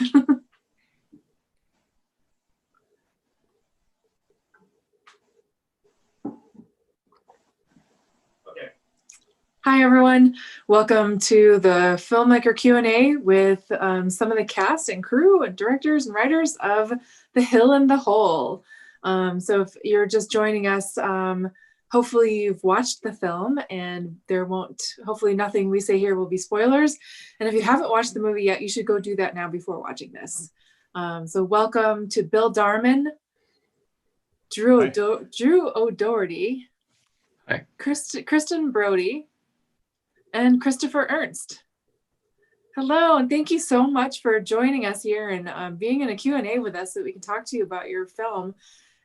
Hi, everyone. Welcome to the Filmmaker Q&A with some of the cast and crew and directors and writers of The Hill and the Hole. So if you're just joining us, hopefully you've watched the film and hopefully nothing we say here will be spoilers. And if you haven't watched the movie yet, you should go do that now before watching this. So welcome to Bill Darman, Drew O'Doherty, Hi. Kristen Brody, and Christopher Ernst. Hello, and thank you so much for joining us here and being in a Q&A with us so that we can talk to you about your film.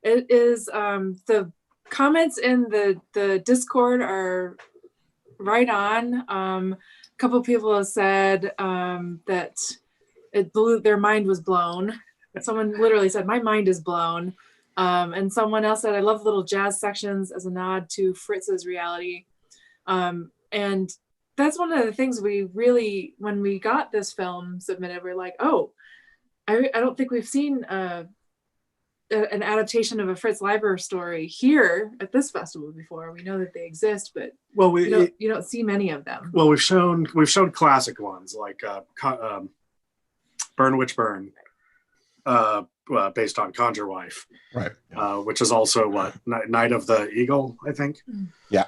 It is, the comments in the Discord are right on. A couple of people have said that their mind was blown. Someone literally said, my mind is blown. And someone else said, I love little jazz sections as a nod to Fritz's reality. And that's one of the things we really, when we got this film submitted, we're like, oh, I don't think we've seen an adaptation of a Fritz Leiber story here at this festival before. We know that they exist, but you don't see many of them. Well, we've shown classic ones like Burn Witch Burn, based on Conjure Wife, right? Which is also Night of the Eagle, I think. Yeah.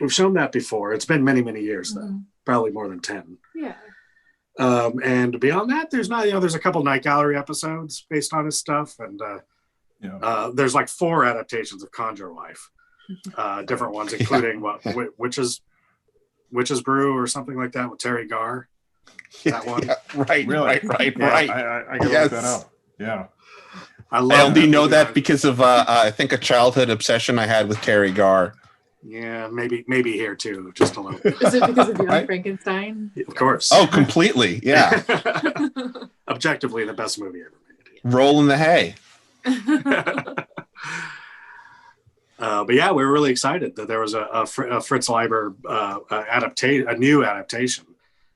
We've shown that before. It's been many, many years though, probably more than 10. Yeah. And beyond that, there's there's a couple Night Gallery episodes based on his stuff, and there's like 4 adaptations of Conjure Wife, different ones, including Witch's Brew or something like that with Terry Garr. That one, right? Really? Right. I can look that up. Yeah. I only know that because of I think a childhood obsession I had with Terry Garr. Yeah, maybe here too, just a little bit. Is it because of Young Frankenstein? Of course. Oh, completely. Yeah. Objectively, the best movie ever made. Roll in the hay. But yeah, we were really excited that there was a Fritz Leiber a new adaptation.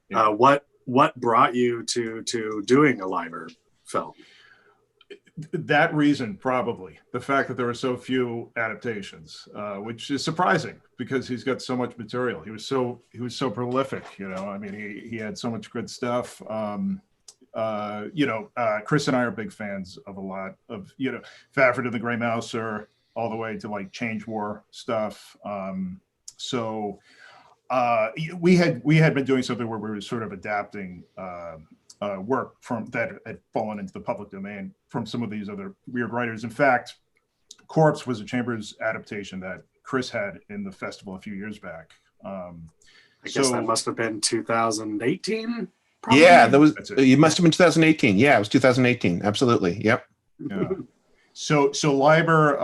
Yeah. What brought you to doing a Leiber film? That reason, probably the fact that there were so few adaptations, which is surprising because he's got so much material. He was so prolific. I mean, he had so much good stuff. Chris and I are big fans of a lot of Fafhrd and the Grey Mouser, all the way to like Change War stuff. So we had been doing something where we were sort of adapting work from that had fallen into the public domain from some of these other weird writers. In fact, Corpse was a Chambers adaptation that Chris had in the festival a few years back. I guess that must have been 2018. Probably. Yeah, it must have been 2018. Yeah, it was 2018. Absolutely. Yep. Yeah. So Leiber,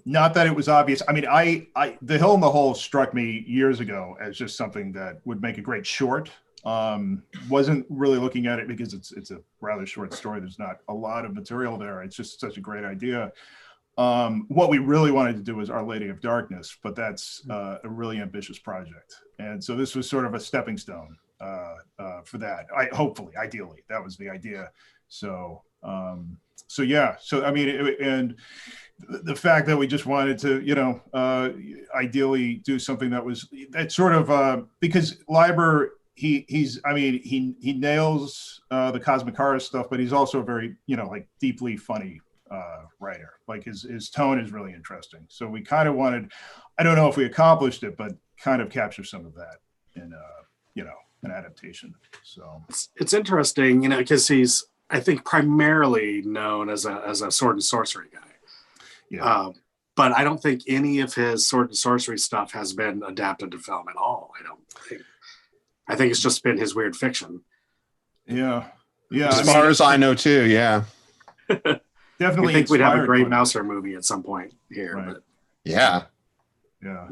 not that it was obvious. I mean, The Hill and the Hole struck me years ago as just something that would make a great short. Wasn't really looking at it because it's a rather short story. There's not a lot of material there. It's just such a great idea. What we really wanted to do was Our Lady of Darkness, but that's a really ambitious project. And so this was sort of a stepping stone for that. Ideally, that was the idea. So yeah. So I mean, and the fact that we just wanted to, ideally do something that sort of because Leiber. He nails the cosmic horror stuff, but he's also a very deeply funny writer. Like his tone is really interesting. So we kind of wanted, I don't know if we accomplished it, but kind of capture some of that in an adaptation. So it's interesting, because he's, I think, primarily known as a sword and sorcery guy. Yeah. But I don't think any of his sword and sorcery stuff has been adapted to film at all. I think it's just been his weird fiction. Yeah. As far as I know, too. Yeah. Definitely. I think we'd have a Grey Mouser movie at some point here. Right. But. Yeah. Yeah.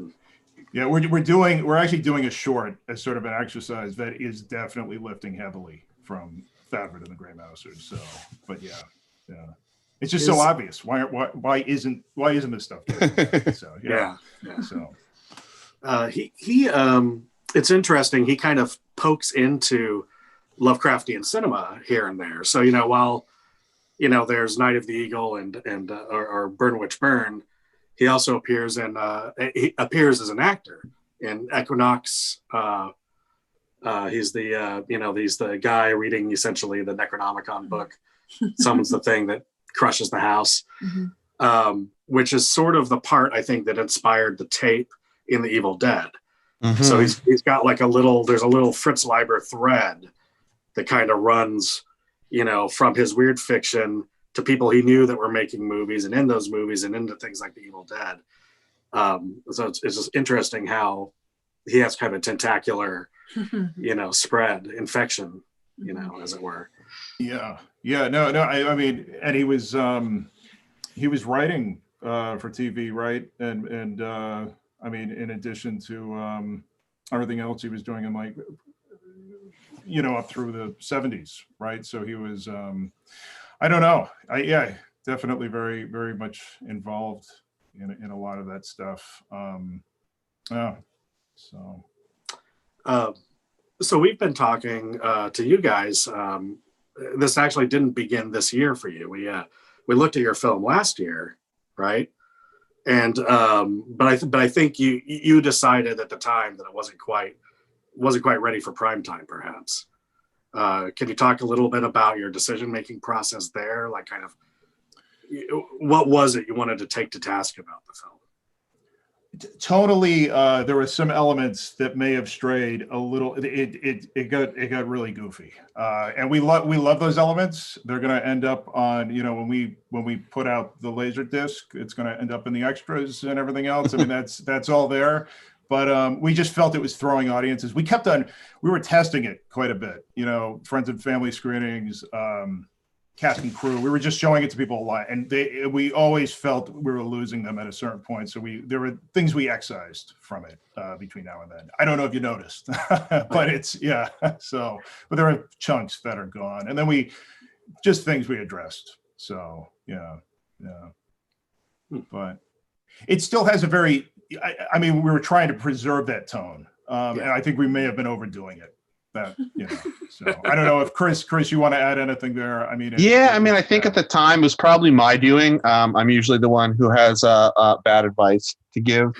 We're actually doing a short as sort of an exercise that is definitely lifting heavily from Fafhrd and the Grey Mouser. So, but yeah. It's just so obvious. Why isn't this stuff there? So yeah. So he it's interesting. He kind of pokes into Lovecraftian cinema here and there. So, while, there's Night of the Eagle or Burn Witch Burn, he also appears as an actor in Equinox. He's the guy reading essentially the Necronomicon book. Summons the thing that crushes the house, which is sort of the part, I think, that inspired the tape in The Evil Dead. Mm-hmm. So he's got like there's a little Fritz Leiber thread that kind of runs, from his weird fiction to people he knew that were making movies and in those movies and into things like The Evil Dead. So it's just interesting how he has kind of a tentacular, spread, infection, as it were. Yeah. No. I mean, and he was writing for TV, right? And I mean, in addition to everything else he was doing in like, up through the 70s, right? So he was, I don't know. Definitely very, very much involved in a lot of that stuff. So we've been talking to you guys. This actually didn't begin this year for you. We looked at your film last year, right? And but I think you decided at the time that it wasn't quite ready for prime time, perhaps. Can you talk a little bit about your decision-making process there? Like, kind of, what was it you wanted to take to task about the film? Tonally, there were some elements that may have strayed a little. It got really goofy, and we love those elements. They're going to end up on, when we put out the laser disc, it's going to end up in the extras and everything else. I mean, that's all there. But we just felt it was throwing audiences. We were testing it quite a bit, friends and family screenings, cast and crew. We were just showing it to people a lot, and we always felt we were losing them at a certain point. So there were things we excised from it between now and then. I don't know if you noticed, but but there are chunks that are gone, and then just things we addressed. So yeah. But it still has a very, I mean, we were trying to preserve that tone, and I think we may have been overdoing it. So I don't know if Chris, you want to add anything there? I mean, I think at the time it was probably my doing. I'm usually the one who has bad advice to give,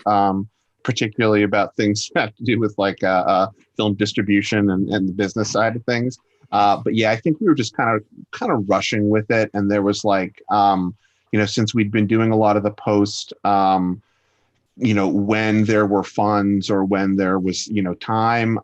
particularly about things that have to do with like film distribution and the business side of things. But yeah, I think we were just kind of rushing with it, and there was like, since we'd been doing a lot of the post. When there were funds or when there was, time,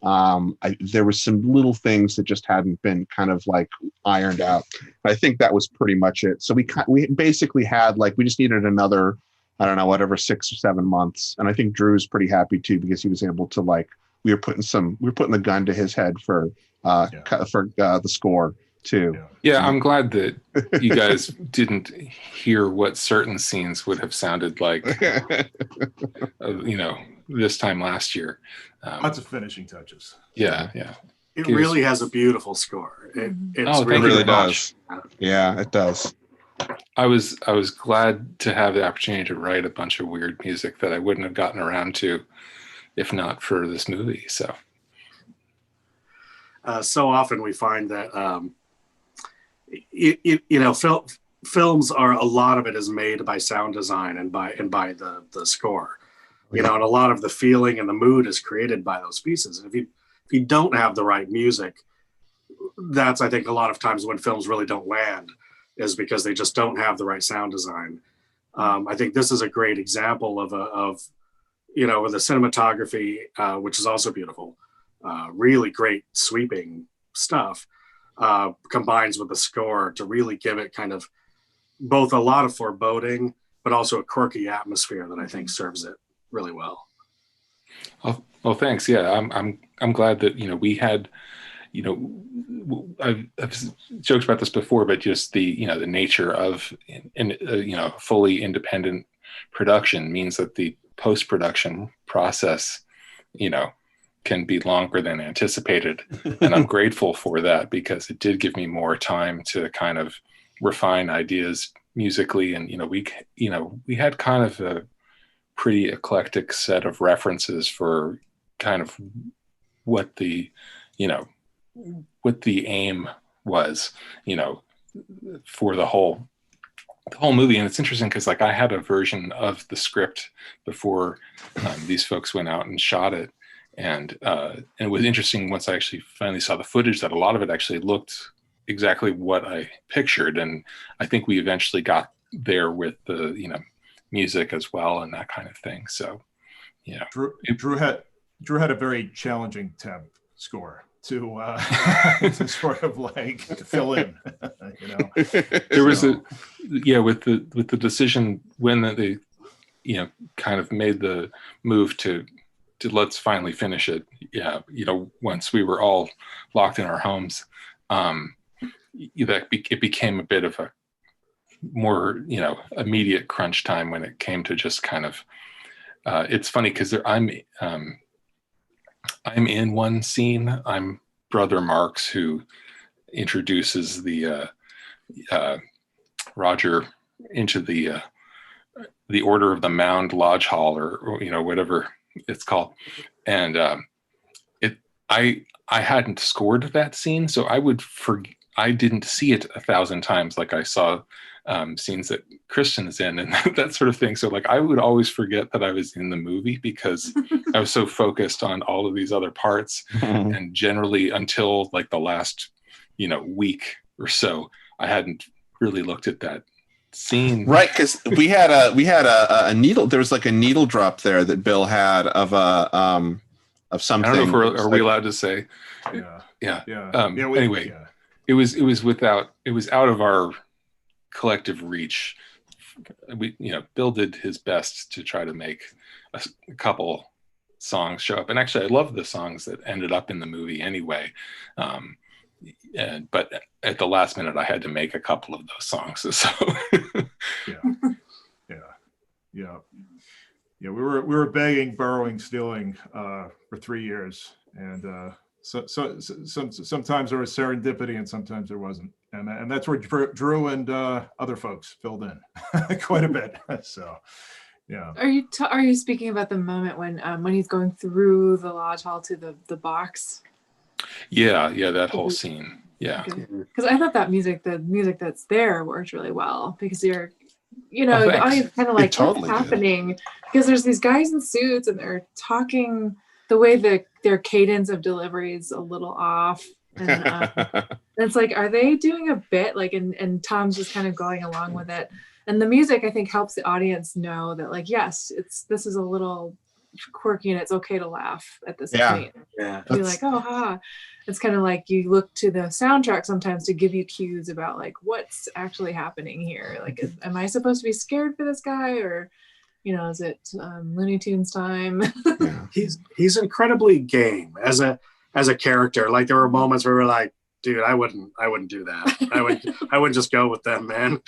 there was some little things that just hadn't been kind of like ironed out. I think that was pretty much it. So we basically had we just needed another, I don't know, whatever, 6 or 7 months. And I think Drew's pretty happy too, because he was able to we were putting the gun to his head for the score too. Yeah, I'm glad that you guys didn't hear what certain scenes would have sounded like, this time last year. Lots of finishing touches. Yeah. It really has a beautiful score. It really does. Yeah, it does. I was glad to have the opportunity to write a bunch of weird music that I wouldn't have gotten around to if not for this movie. So often we find that films are, a lot of it is made by sound design and by the score, and a lot of the feeling and the mood is created by those pieces. And if you don't have the right music, that's, I think, a lot of times when films really don't land, is because they just don't have the right sound design. I think this is a great example of the cinematography, which is also beautiful, really great sweeping stuff. Combines with the score to really give it kind of both a lot of foreboding, but also a quirky atmosphere that I think serves it really well. Oh, thanks. Yeah, I'm glad that we had, I've joked about this before, but just the the nature of fully independent production means that the post-production process can be longer than anticipated. And I'm grateful for that, because it did give me more time to kind of refine ideas musically. And, we had kind of a pretty eclectic set of references for kind of what the, aim was, for the whole movie. And it's interesting because like I had a version of the script before these folks went out and shot it. And it was interesting once I actually finally saw the footage that a lot of it actually looked exactly what I pictured. And I think we eventually got there with the, music as well and that kind of thing. So, yeah. Drew had a very challenging temp score to sort of like fill in, There was with the decision when they, kind of made the move to let's finally finish it. Yeah. Once we were all locked in our homes, it became a bit of a more, immediate crunch time when it came to just kind of, it's funny because I'm in one scene. I'm Brother Marks, who introduces the Roger into the Order of the Mound Lodge Hall, or whatever it's called. And I hadn't scored that scene, so I didn't see it 1,000 times like I saw scenes that Kristen is in and that sort of thing. So like I would always forget that I was in the movie because I was so focused on all of these other parts. And generally until like the last, week or so, I hadn't really looked at that scene. Right, because we had a needle. There was like a needle drop there that Bill had of something. I don't know if are we allowed to say? Yeah. Anyway, it was out of our collective reach. Bill did his best to try to make a couple songs show up, and actually I love the songs that ended up in the movie anyway. But at the last minute I had to make a couple of those songs. So we were begging, borrowing, stealing for 3 years, and so sometimes there was serendipity and sometimes there wasn't, and that's where Drew and other folks filled in quite a bit. So yeah. Are you speaking about the moment when he's going through the lodge hall to the box? Yeah, that whole scene. Yeah, because I thought the music that's there worked really well, because you're the thanks. audience kind of like, totally what's happening? Because there's these guys in suits and they're talking, the way their cadence of delivery is a little off, and it's like, are they doing a bit, like, and Tom's just kind of going along with it, and the music I think helps the audience know that, like, yes, this is a little quirky and it's okay to laugh at this point. Yeah, be like, oh ha. It's kind of like you look to the soundtrack sometimes to give you cues about like what's actually happening here. Like, am I supposed to be scared for this guy, or is it Looney Tunes time? He's incredibly game as a character. Like, there were moments where we were like, dude, I wouldn't do that. I wouldn't just go with them, man.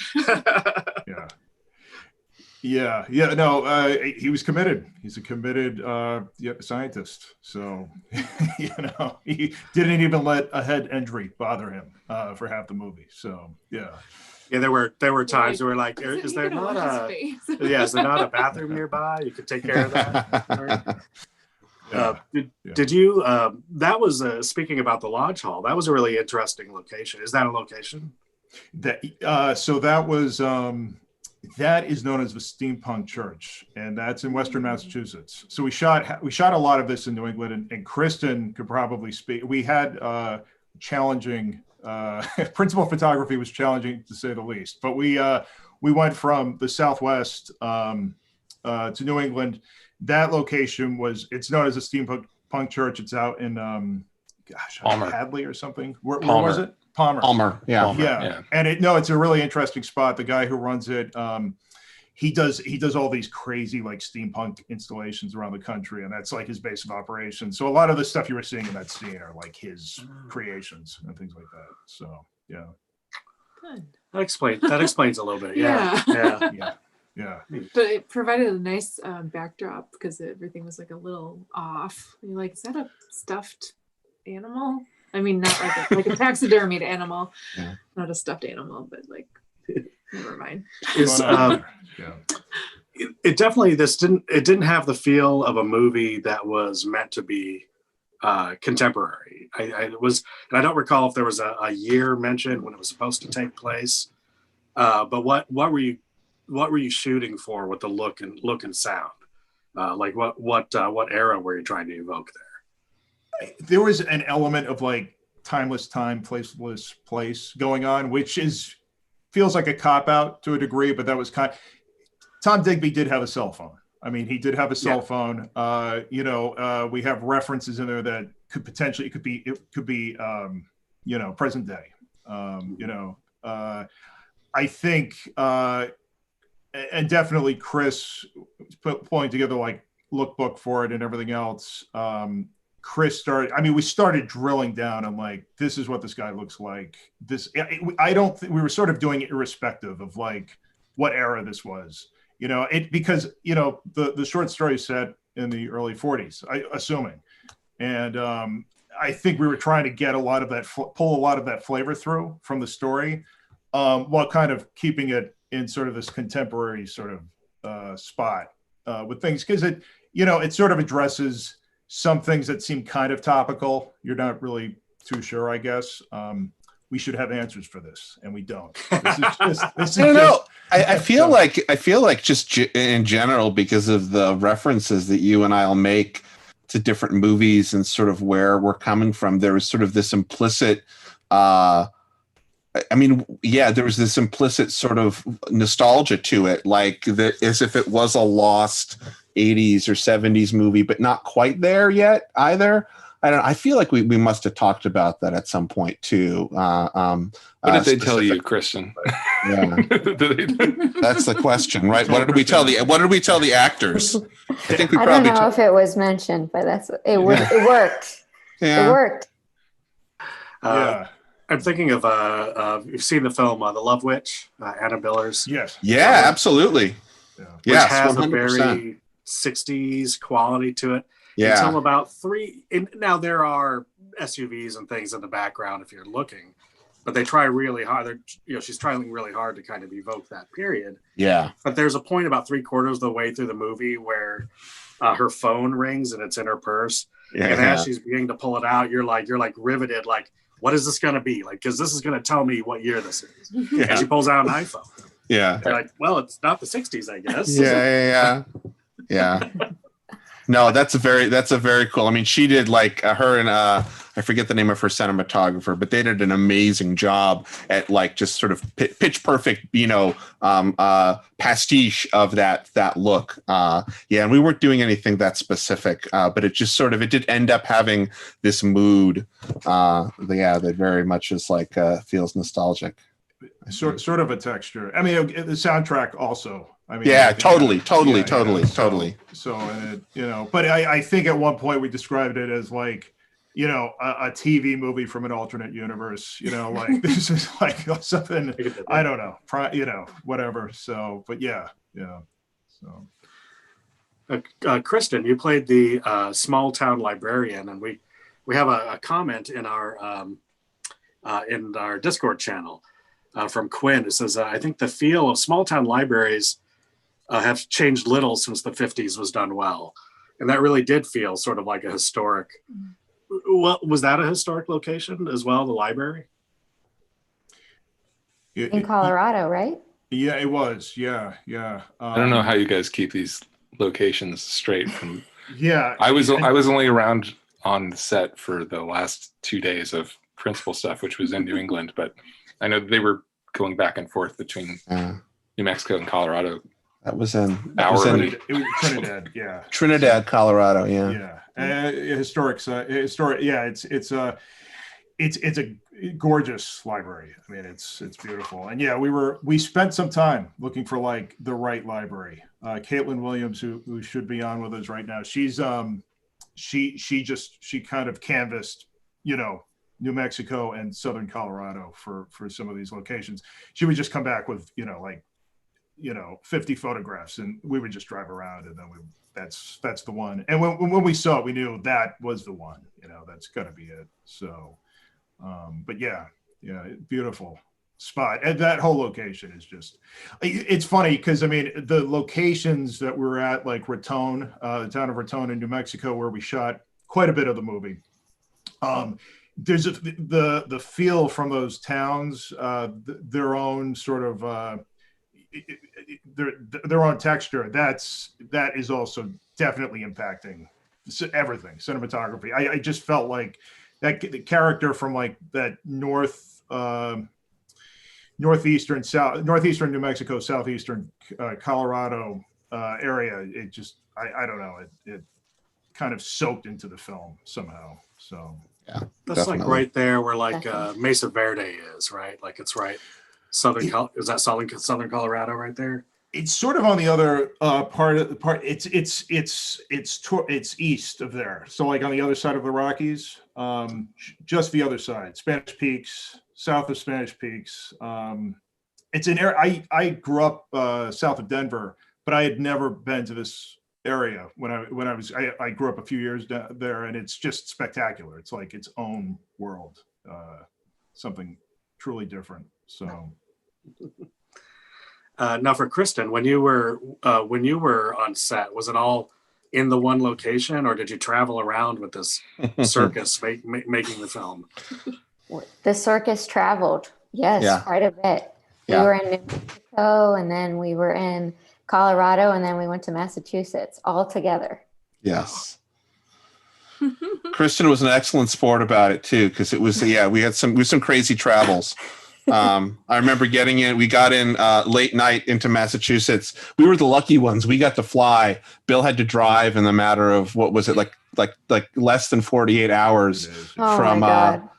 No, he was committed. He's a committed scientist. So, he didn't even let a head injury bother him for half the movie. So, yeah. Yeah, there were times where we're like, is there not a bathroom nearby? You could take care of that. Did you? That was speaking about the lodge hall. That was a really interesting location. Is that a location? So that was. That is known as the Steampunk Church, and that's in Western Massachusetts. So we shot a lot of this in New England, and Kristen could probably speak. We had challenging principal photography was challenging to say the least, but we went from the Southwest to New England. That location it's known as the Steampunk Church. It's out in Hadley or something. Where was it? Palmer. Yeah. And it's a really interesting spot. The guy who runs it, he does all these crazy like steampunk installations around the country, and that's like his base of operations. So a lot of the stuff you were seeing in that scene are like his creations and things like that. So yeah. Good. That explains a little bit. Yeah. But it provided a nice backdrop because everything was like a little off. You're like, is that a stuffed animal? I mean, not like a taxidermied animal, not a stuffed animal, but like, never mind. It definitely didn't have the feel of a movie that was meant to be contemporary. I was, and I don't recall if there was a year mentioned when it was supposed to take place. But what were you shooting for with the look and sound? Like what era were you trying to evoke there? There was an element of like timeless time, placeless place going on, which feels like a cop out to a degree, but that was Tom Digby did have a cell phone. I mean, he did have a cell phone. We have references in there that could potentially, it could be present day. I think, and definitely Chris pulling together like lookbook for it and everything else. We started drilling down on like, this is what this guy looks like. We were sort of doing it irrespective of like what era this was, because the short story is set in the early 40s, assuming. And I think we were trying to get pull a lot of that flavor through from the story, while kind of keeping it in sort of this contemporary sort of spot with things, because it sort of addresses some things that seem kind of topical. You're not really too sure, I guess. We should have answers for this, and we don't. This is I don't know. I feel like just in general, because of the references that you and I'll make to different movies and sort of where we're coming from, there was sort of this implicit. There was this implicit sort of nostalgia to it, like that, as if it was a lost 80s or 70s movie, but not quite there yet either. I feel like we must have talked about that at some point too. What did they tell you, Kristen? Yeah. That's the question, right? What did we tell the actors? I think we don't know if it was mentioned, but it worked. Yeah. It worked. I'm thinking of you've seen the film The Love Witch, Anna Biller's. Yes. Yeah, absolutely. Which has 100%. A very 60s quality to it. Yeah. Until about now there are SUVs and things in the background if you're looking, but they try really hard. She's trying really hard to kind of evoke that period. Yeah. But there's a point about 3/4 of the way through the movie where her phone rings and it's in her purse. Yeah. And as she's beginning to pull it out, you're like riveted, like, what is this going to be? Like, because this is going to tell me what year this is. Yeah. And she pulls out an iPhone. Yeah. You're like, well, it's not the 60s, I guess. Yeah. No, that's a very cool. I mean, she did like her and I forget the name of her cinematographer, but they did an amazing job at like just sort of pitch perfect, pastiche of that look. And we weren't doing anything that specific, but it just sort of, it did end up having this mood. That very much is like feels nostalgic. Sort of a texture. I mean, the soundtrack also. I mean, totally. So, but I think at one point we described it as like, a TV movie from an alternate universe, like this is like something, I don't know, whatever. So, but so. Kristen, you played the small town librarian, and we have a comment in our Discord channel from Quinn. It says, I think the feel of small town libraries have changed little since the 50s was done well. And that really did feel sort of like a historic. Well, was that a historic location as well, the library? In Colorado, right? Yeah, it was. Yeah. I don't know how you guys keep these locations straight from. Yeah. I was only around on the set for the last 2 days of principal stuff, which was in New England, but I know they were going back and forth between New Mexico and Colorado. It was Trinidad, yeah. Trinidad, Colorado, yeah. Yeah, historic. Yeah, it's a gorgeous library. I mean, it's beautiful. And yeah, we spent some time looking for like the right library. Caitlin Williams, who should be on with us right now, she's she kind of canvassed, New Mexico and Southern Colorado for some of these locations. She would just come back with 50 photographs, and we would just drive around, and then that's the one. And when we saw it, we knew that was the one. That's gonna be it. So, but yeah, beautiful spot, and that whole location is just. It's funny because I mean the locations that we were at, like Raton, the town of Raton in New Mexico, where we shot quite a bit of the movie. there's the feel from those towns, their own sort of their own texture. That is also definitely impacting everything. Cinematography. I just felt like that the character from like that northeastern New Mexico, southeastern Colorado area. It just I don't know. It kind of soaked into the film somehow. So Yeah, that's definitely. like right there where like Mesa Verde is, right? Like it's right is that southern Colorado right there? It's sort of on the other part. It's east of there. So like on the other side of the Rockies, just the other side, Spanish Peaks, south of Spanish Peaks. It's an area. I grew up south of Denver, but I had never been to this area when I grew up a few years there, and it's just spectacular. It's like its own world, something truly different. So. Now for Kristen, when you were on set, was it all in the one location, or did you travel around with this circus making the film? The circus traveled, yes, Yeah. quite a bit. We Yeah. were in New Mexico, and then we were in Colorado, and then we went to Massachusetts all together. Yes. Kristen was an excellent sport about it too, because it was we had some crazy travels. I remember we got in late night into Massachusetts. We were the lucky ones. We got to fly. Bill had to drive in the matter of, what was it, like less than 48 hours from my God.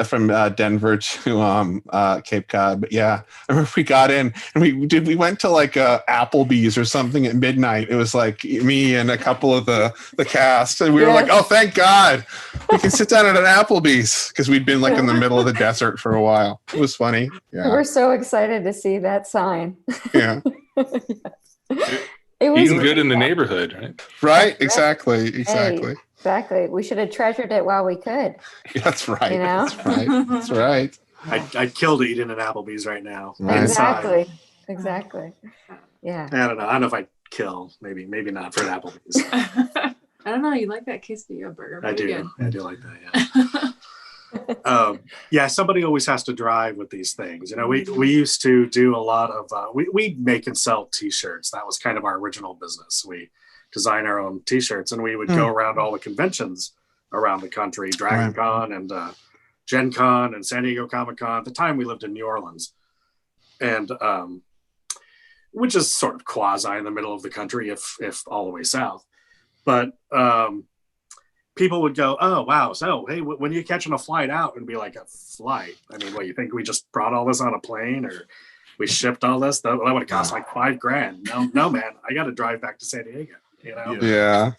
from Denver to Cape Cod. But yeah, I remember we got in and we went to like Applebee's or something at midnight. It was like me and a couple of the cast, and we were like, oh, thank God we can sit down at an Applebee's, because we'd been like in the middle of the desert for a while. It was funny. Yeah, We're so excited to see that sign. yeah. It was Eating good in the neighborhood, right? Right. Exactly. Hey, exactly. We should have treasured it while we could. That's right. You know? That's right. That's right. I'd kill to eat in an Applebee's right now. Right. Exactly. Exactly. Yeah. I don't know if I'd kill. Maybe not for an Applebee's. I don't know. You like that quesadilla burger? I do. Good. I do like that. Yeah. Yeah. Somebody always has to drive with these things. You know, we used to do a lot of. We make and sell T-shirts. That was kind of our original business. We design our own T-shirts, and we would go around all the conventions around the country, Dragon Con and Gen Con and San Diego Comic Con. At the time, we lived in New Orleans, and which is sort of quasi in the middle of the country, if all the way south. But people would go, oh, wow. So, hey, when are you catching a flight out? And be like, a flight? I mean, what, you think we just brought all this on a plane, or we shipped all this? That would have cost like $5,000. No, man, I got to drive back to San Diego, you know? Yeah.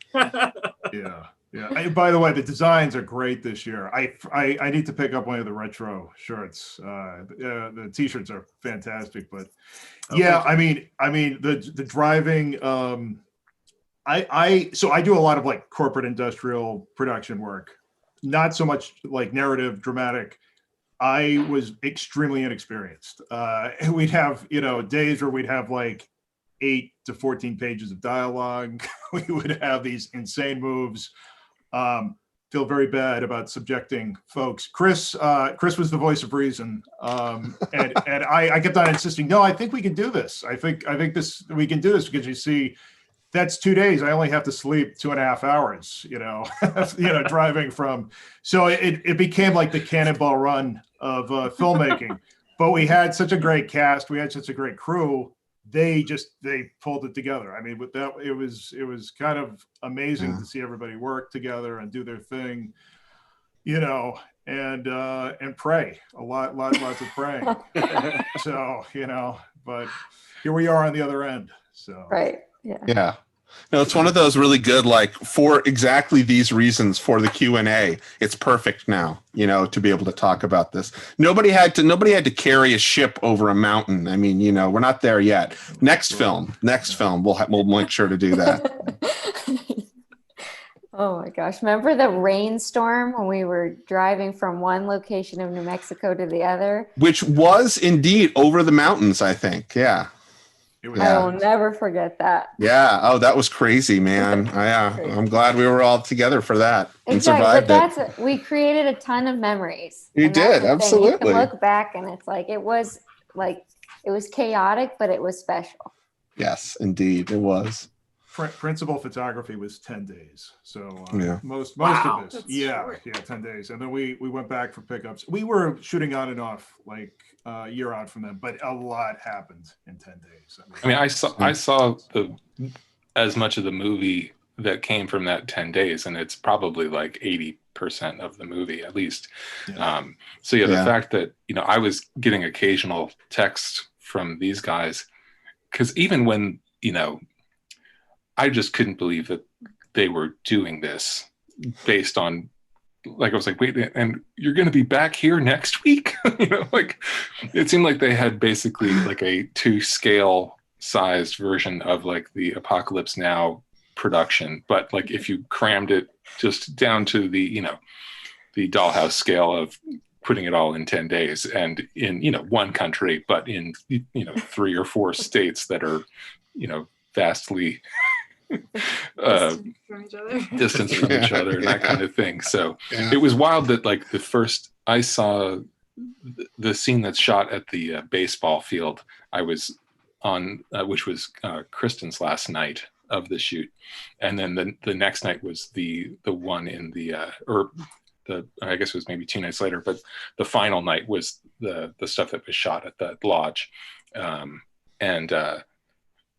Yeah. By the way, the designs are great this year. I need to pick up one of the retro shirts. The T-shirts are fantastic, but I mean the driving. So I do a lot of like corporate industrial production work, not so much like narrative, dramatic. I was extremely inexperienced. We'd have, days where we'd have like 8 to 14 pages of dialogue. We would have these insane moves. Feel very bad about subjecting folks. Chris was the voice of reason. And I kept on insisting, no, I think we can do this. I think we can do this, because you see, that's 2 days. I only have to sleep 2.5 hours, driving from. So it became like the Cannonball Run of filmmaking. But we had such a great cast. We had such a great crew. They pulled it together. I mean, with that, it was kind of amazing to see everybody work together and do their thing, and pray lots of praying. So, but here we are on the other end. So Right. Yeah. Yeah. No, it's one of those really good, like, for exactly these reasons, for the Q&A, it's perfect now, to be able to talk about this. Nobody had to carry a ship over a mountain. I mean, we're not there yet. Next film, we'll make sure to do that. Oh my gosh. Remember the rainstorm when we were driving from one location of New Mexico to the other? Which was indeed over the mountains, I think. Yeah. It was I will never forget that. Yeah. Oh, that was crazy, man. Yeah. I'm glad we were all together for that and Exactly, survived but we created a ton of memories. You and that's did, the thing. absolutely. You can look back and it's like it was chaotic, but it was special. Yes, indeed, it was. Principal photography was 10 days. So Yeah. most Wow. of this. That's Yeah, short. 10 days. And then we went back for pickups. We were shooting on and off like a year out from them, but a lot happened in 10 days. I mean, I saw as much of the movie that came from that 10 days, and it's probably like 80% of the movie at least. Yeah. So the fact that, I was getting occasional texts from these guys, because even when, I just couldn't believe that they were doing this based on, like, I was like, wait, and you're going to be back here next week? Like, it seemed like they had basically like a 2-scale sized version of like the Apocalypse Now production. But like, if you crammed it just down to the, the Dollhouse scale of putting it all in 10 days and in, one country, but in, 3 or 4 states that are, vastly distance from each other and that kind of thing. So it was wild that like the first I saw the scene that's shot at the baseball field I was on, which was Kristen's last night of the shoot, and then the next night was the one in the I guess it was maybe 2 nights later, but the final night was the stuff that was shot at the lodge, and yeah,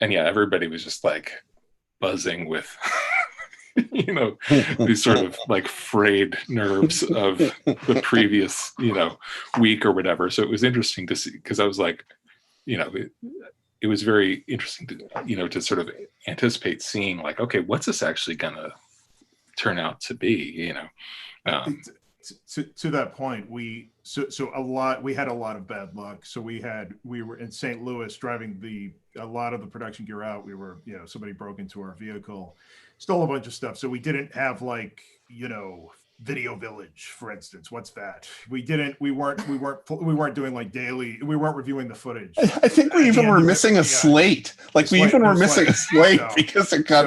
everybody was just like buzzing with these sort of like frayed nerves of the previous week or whatever. So it was interesting to see, because I was like, it was very interesting to to sort of anticipate seeing like, okay, what's this actually gonna turn out to be? To that point, we had a lot of bad luck. So we were in St. Louis driving a lot of the production gear out. We were, somebody broke into our vehicle, stole a bunch of stuff. So we didn't have like, Video Village, for instance. What's that? We weren't doing like daily. We weren't reviewing the footage. I think we even were missing a slate. Like we even were missing a slate because it got.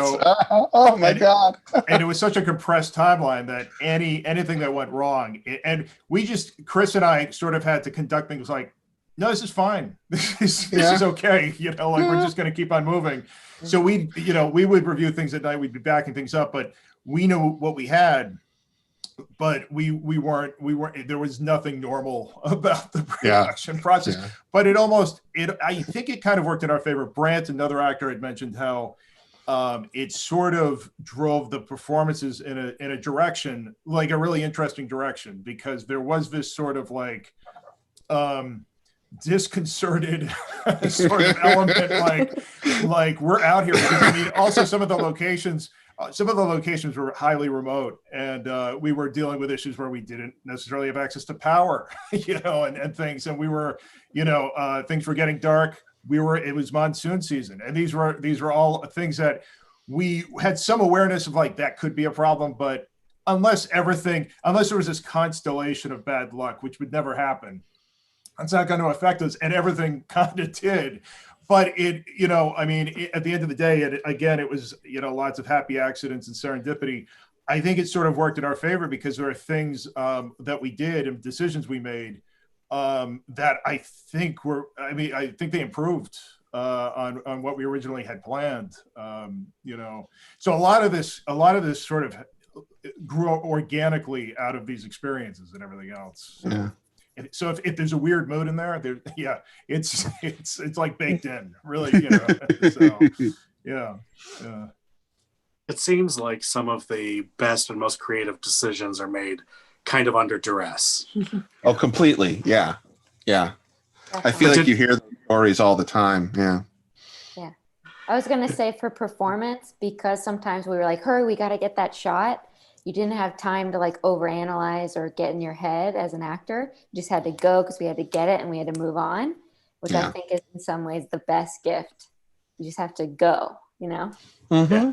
Oh my god! And it was such a compressed timeline that anything that went wrong, and Chris and I sort of had to conduct things like, no, this is fine. This is okay. We're just going to keep on moving. So we would review things at night. We'd be backing things up, but we knew what we had. But we weren't, there was nothing normal about the production process, but I think it kind of worked in our favor. Brant, another actor, had mentioned how it sort of drove the performances in a direction, like a really interesting direction, because there was this sort of like disconcerted sort of element, like we're out here. I mean, also some of the locations were highly remote, and we were dealing with issues where we didn't necessarily have access to power, and things. And we were, things were getting dark. It was monsoon season, and these were all things that we had some awareness of, like that could be a problem. But unless there was this constellation of bad luck, which would never happen, it's not going to affect us. And everything kind of did. But at the end of the day, it was, lots of happy accidents and serendipity. I think it sort of worked in our favor because there are things that we did and decisions we made that I think they improved on what we originally had planned. So a lot of this sort of grew organically out of these experiences and everything else. Yeah. So if there's a weird mood in there, it's like baked in, really. It seems like some of the best and most creative decisions are made kind of under duress. Oh, completely. Yeah. I feel like you hear the stories all the time. Yeah. I was gonna say for performance, because sometimes we were like, hurry, we got to get that shot. You didn't have time to like overanalyze or get in your head as an actor. You just had to go because we had to get it and we had to move on, which I think is in some ways the best gift. You just have to go, Mm-hmm.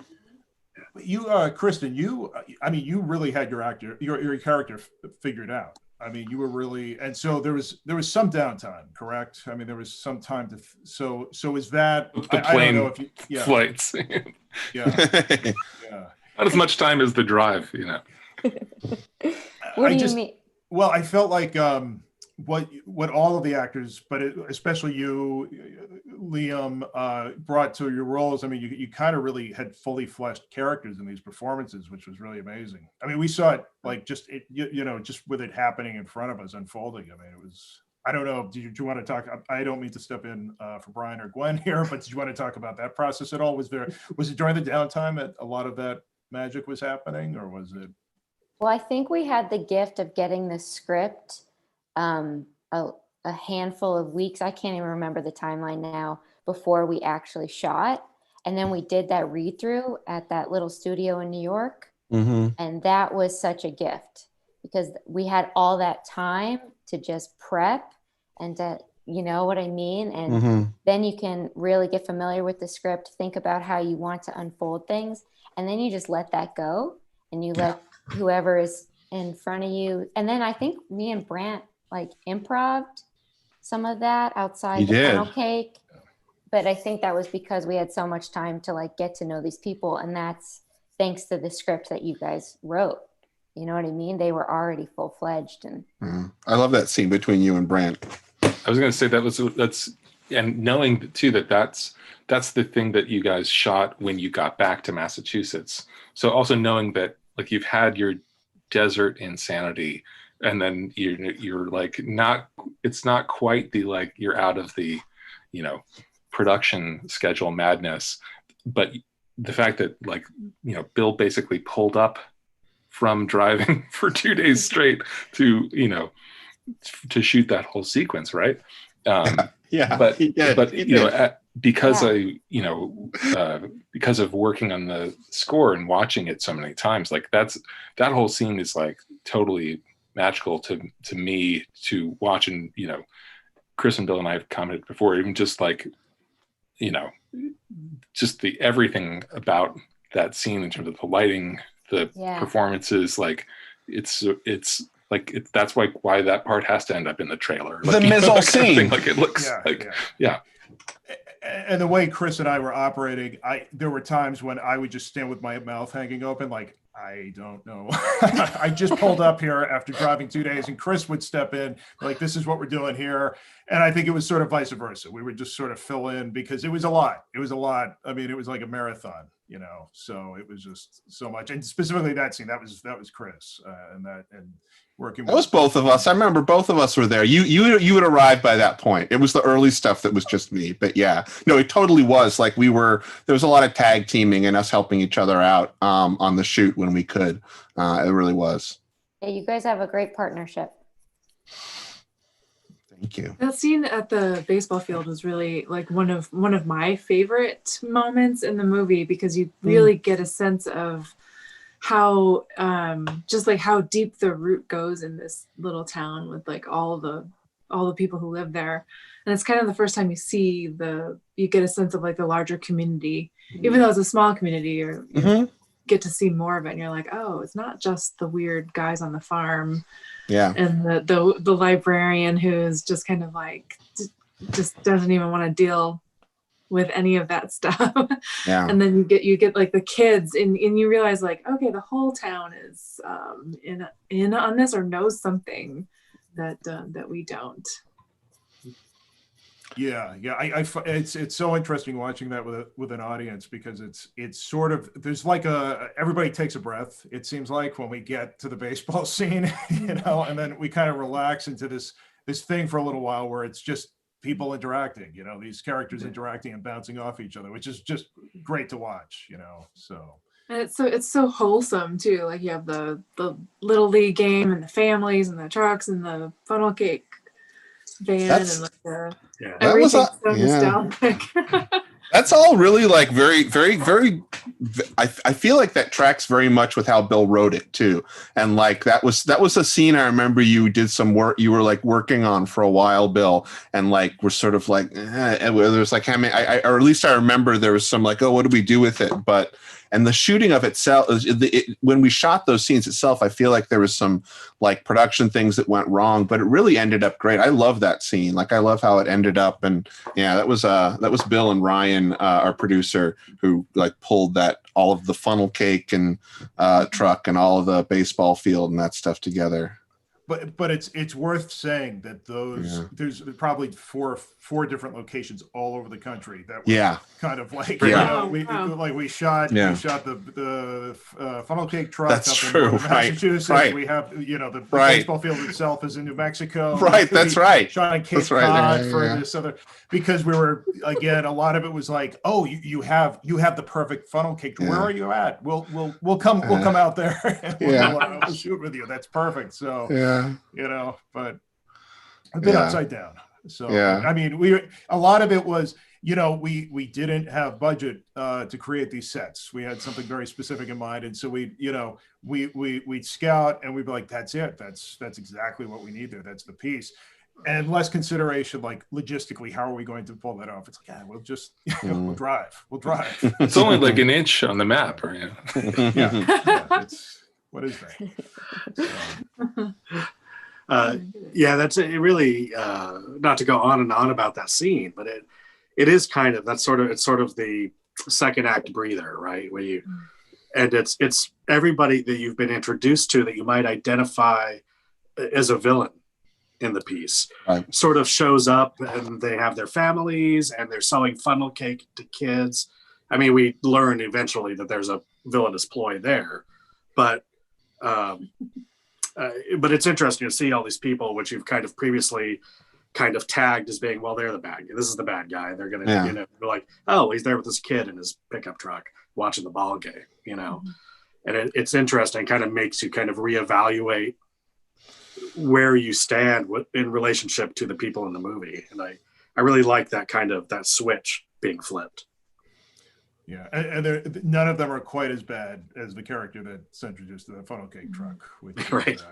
You, Kristen, you really had your character figured out. I mean, you were really, and so there was some downtime, correct? I mean, there was some time to, so is that, The I don't plane know if you, yeah, flights. yeah, yeah. Not as much time as the drive, you know. What do you mean? Well, I felt like what all of the actors, but especially you, Liam, brought to your roles. I mean, you kind of really had fully fleshed characters in these performances, which was really amazing. I mean, we saw it like just just with it happening in front of us, unfolding. I mean, it was. I don't know. Do you want to talk? I don't mean to step in for Brian or Gwen here, but did you want to talk about that process at all? Was it during the downtime that a lot of that magic was happening, or was it? Well, I think we had the gift of getting the script a handful of weeks. I can't even remember the timeline now before we actually shot. And then we did that read through at that little studio in New York. Mm-hmm. And that was such a gift because we had all that time to just prep and to, you know what I mean? And then you can really get familiar with the script, think about how you want to unfold things. And then you just let that go and you let whoever is in front of you. And then I think me and Brant like improv'd some of that outside the funnel cake. But I think that was because we had so much time to like get to know these people. And that's thanks to the script that you guys wrote. You know what I mean? They were already full-fledged. And I love that scene between you and Brant. I was going to say that's and knowing too that's the thing that you guys shot when you got back to Massachusetts. So also knowing that like you've had your desert insanity and then you're like it's not quite the like you're out of the, you know, production schedule madness, but the fact that like, you know, Bill basically pulled up from driving for 2 days straight to, you know, to shoot that whole sequence, right? But you know, because because of working on the score and watching it so many times, like that whole scene is like totally magical to me to watch. And you know, Chris and Bill and I have commented before, even just like, you know, just the everything about that scene in terms of the lighting, the performances, like it's like that's why that part has to end up in the trailer. Like, the mise en scene, like it looks And the way Chris and I were operating, there were times when I would just stand with my mouth hanging open, like, I don't know. I just pulled up here after driving 2 days, and Chris would step in, like, this is what we're doing here. And I think it was sort of vice versa. We would just sort of fill in because it was a lot. It was a lot. I mean, it was like a marathon, you know. So it was just so much. And specifically that scene, that was Chris, and working. That was both of us. I remember both of us were there. You had arrived by that point. It was the early stuff that was just me. But yeah, no, it totally was. Like there was a lot of tag teaming and us helping each other out on the shoot when we could. It really was. Yeah, you guys have a great partnership. Thank you. That scene at the baseball field was really like one of my favorite moments in the movie because you really get a sense of how just like how deep the root goes in this little town with like all the people who live there. And it's kind of the first time you get a sense of like the larger community, even though it's a small community, you get to see more of it and you're like, oh, it's not just the weird guys on the farm and the librarian who's just kind of like just doesn't even want to deal with any of that stuff. And then you get like the kids and you realize like, okay, the whole town is in on this or knows something that we don't. It's so interesting watching that with an audience because it's sort of, there's like everybody takes a breath, it seems like, when we get to the baseball scene, you know, and then we kind of relax into this thing for a little while where it's just people interacting, you know, these characters interacting and bouncing off each other, which is just great to watch, you know. So and it's so wholesome too. Like you have the little league game and the families and the trucks and the funnel cake van and like everything's so nostalgic. That's all really like very, very, very. I feel like that tracks very much with how Bill wrote it too, and like that was a scene I remember you did some work. You were like working on for a while, Bill, and like we're sort of like, and there was like, or at least I remember there was some like, oh, what do we do with it? And the shooting of itself, when we shot those scenes itself, I feel like there was some like production things that went wrong, but it really ended up great. I love that scene. Like, I love how it ended up. And yeah, that was Bill and Ryan, our producer, who like pulled all of the funnel cake and truck and all of the baseball field and that stuff together. But it's worth saying that there's probably four different locations all over the country that were kind of like we shot the funnel cake truck. That's up true. In Massachusetts. Right. We have the baseball field itself is in New Mexico. Right. That's right. Shot in Cape Cod for this other, because we were, again, a lot of it was like, oh, you have the perfect funnel cake. Where are you at? We'll come out there and we'll shoot with you. That's perfect. So but a bit upside down. So I mean, a lot of it was, we didn't have budget to create these sets. We had something very specific in mind, and so we'd scout and we'd be like, that's it. That's exactly what we need there. That's the piece. And less consideration, like logistically, how are we going to pull that off? It's like, we'll just we'll drive. It's only like an inch on the map, right? It's, what is that? That's it. Really, not to go on and on about that scene, but it is kind of, it's sort of the second act breather, right? Where it's everybody that you've been introduced to that you might identify as a villain in the piece, sort of shows up, and they have their families and they're selling funnel cake to kids. I mean, we learn eventually that there's a villainous ploy there, but it's interesting to see all these people, which you've kind of previously kind of tagged as being, well, they're the bad guy. This is the bad guy. They're going to, be like, oh, he's there with this kid in his pickup truck watching the ball game, And it's interesting, kind of makes you kind of reevaluate where you stand in relationship to the people in the movie. And I really like that that switch being flipped. Yeah, and none of them are quite as bad as the character that's introduced to the funnel cake truck, which is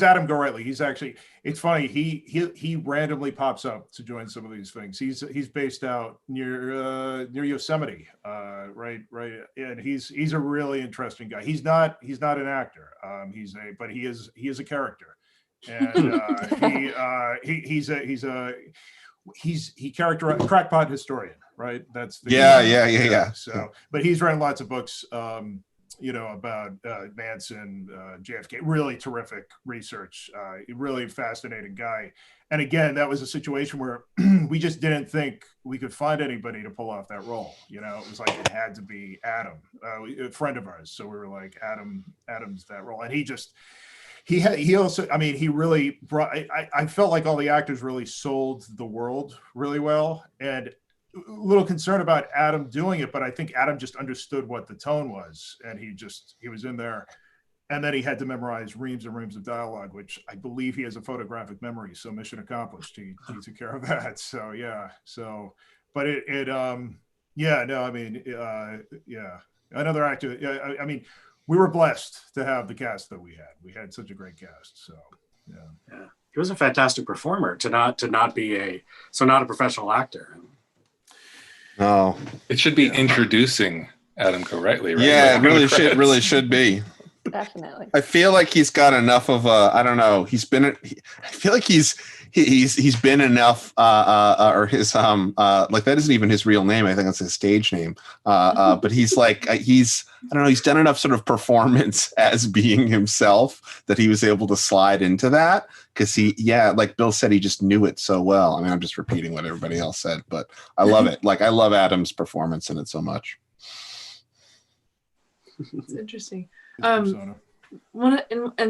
Adam Gorightly. He's actually, it's funny, he randomly pops up to join some of these things. He's based out near Yosemite, right, and he's a really interesting guy. He's not an actor. But he is a character, and he characterized crackpot historian. Right. That's the So, but he's written lots of books, about Manson, JFK. Really terrific research. Really fascinating guy. And again, that was a situation where we just didn't think we could find anybody to pull off that role. It was like it had to be Adam, a friend of ours. So we were like, Adam's that role, and he also, I mean, he really brought. I felt like all the actors really sold the world really well, and a little concerned about Adam doing it, but I think Adam just understood what the tone was, and he was in there, and then he had to memorize reams and reams of dialogue, which I believe he has a photographic memory, so mission accomplished. He took care of that. So but another actor. I mean, we were blessed to have the cast that we had. We had such a great cast. So yeah. He was a fantastic performer to not be a professional actor. Oh, it should be introducing Adam Gorightly, right? Yeah, it really should be. Definitely. I feel like he's got enough of I don't know. I feel like he's been enough or his like that isn't even his real name. I think it's his stage name. But he's like I don't know, he's done enough sort of performance as being himself that he was able to slide into that, because like Bill said, he just knew it so well. I mean, I'm just repeating what everybody else said, but I love it. Like, I love Adam's performance in it so much. It's interesting. And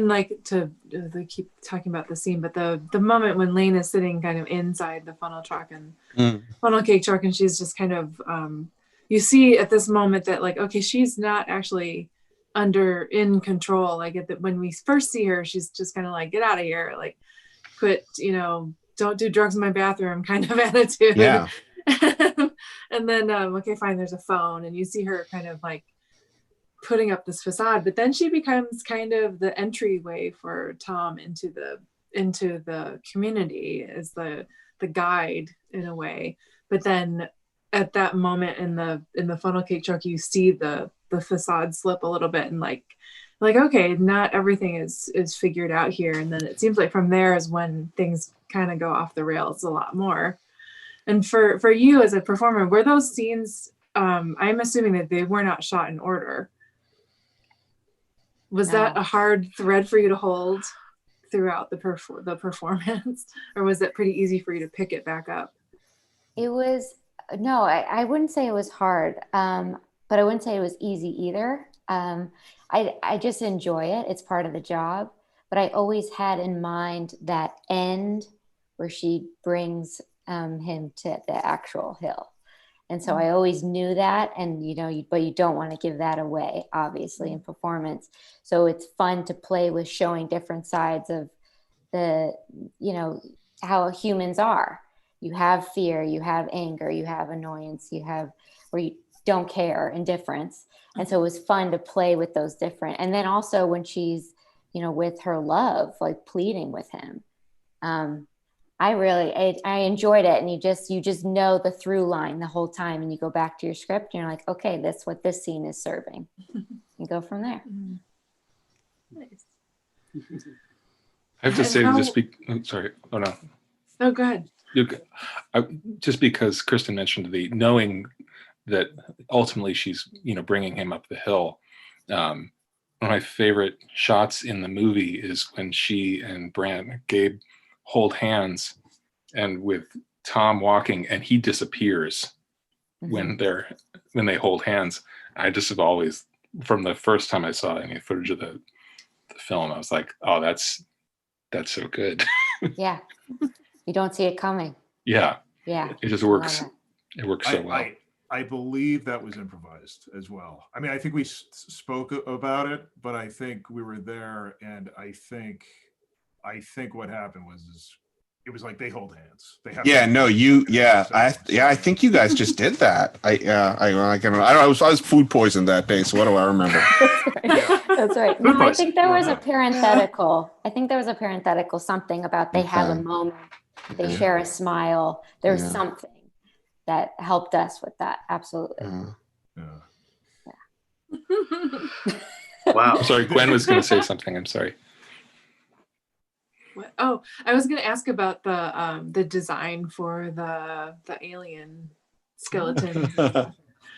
like they keep talking about the scene, but the moment when Lane is sitting kind of inside the funnel truck and funnel cake truck, and she's just kind of you see at this moment that, like, okay, she's not actually in control. Like when we first see her, she's just kind of like, get out of here, like quit, don't do drugs in my bathroom kind of attitude. Yeah. And then okay, fine, there's a phone, and you see her kind of like putting up this facade, but then she becomes kind of the entryway for Tom into the community, as the guide in a way. But then at that moment in the funnel cake truck, you see the the facade slip a little bit, and like, okay, not everything is figured out here. And then it seems like from there is when things kind of go off the rails a lot more. And for you as a performer, were those scenes, I'm assuming that they were not shot in order. Was that a hard thread for you to hold throughout the performance, or was it pretty easy for you to pick it back up? It was, no, I wouldn't say it was hard, but I wouldn't say it was easy either. I just enjoy it. It's part of the job. But I always had in mind that end where she brings him to the actual hill. And so I always knew that, and but you don't want to give that away, obviously, in performance. So it's fun to play with showing different sides of the, how humans are. You have fear, you have anger, you have annoyance, you have where you don't care, indifference. And so it was fun to play with those different. And then also when she's, with her love, like pleading with him. I enjoyed it. And you just know the through line the whole time, and you go back to your script and you're like, okay, that's what this scene is serving. You go from there. Nice. I have to say, sorry. Oh no. No, go ahead. Just because Kristen mentioned the knowing that ultimately she's, bringing him up the hill. One of my favorite shots in the movie is when she and Gabe hold hands, and with Tom walking, and he disappears when they hold hands. I just have always, from the first time I saw any footage of the film, I was like, oh, that's so good. Yeah. You don't see it coming. Yeah. Yeah. It just works. It works so well. I believe that was improvised as well. I mean, I think we spoke about it, but I think we were there, and I think what happened was it was like they hold hands. They have I think you guys just did that. I was food poisoned that day, so what do I remember? That's right. No, I think there was a parenthetical. Something about they have a moment, they share a smile. There's something that helped us with that. Absolutely. Wow. I'm sorry, Gwen was going to say something. I'm sorry. What? Oh, I was going to ask about the design for the alien skeleton.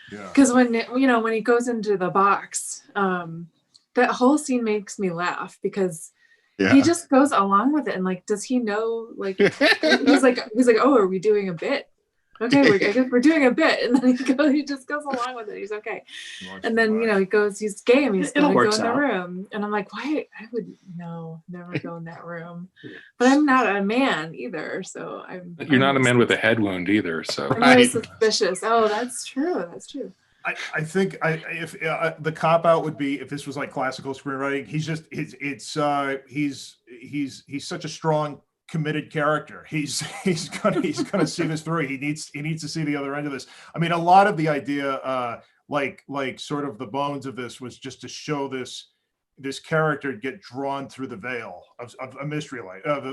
Because when he goes into the box, that whole scene makes me laugh because he just goes along with it, and like, does he know? Like, he's like, oh, are we doing a bit? Okay, I guess we're doing a bit, and then he just goes along with it. He's okay, and then he's game. He's gonna go in the room, and I'm like, why? I would never go in that room. But I'm not a man either, so You're not a man with a head wound either, so I'm always suspicious. Oh, that's true. That's true. I think if the cop out would be if this was like classical screenwriting, he's such a strong, committed character. He's gonna see this through. He needs to see the other end of this. I mean, a lot of the idea, like sort of the bones of this was just to show this character get drawn through the veil of a mystery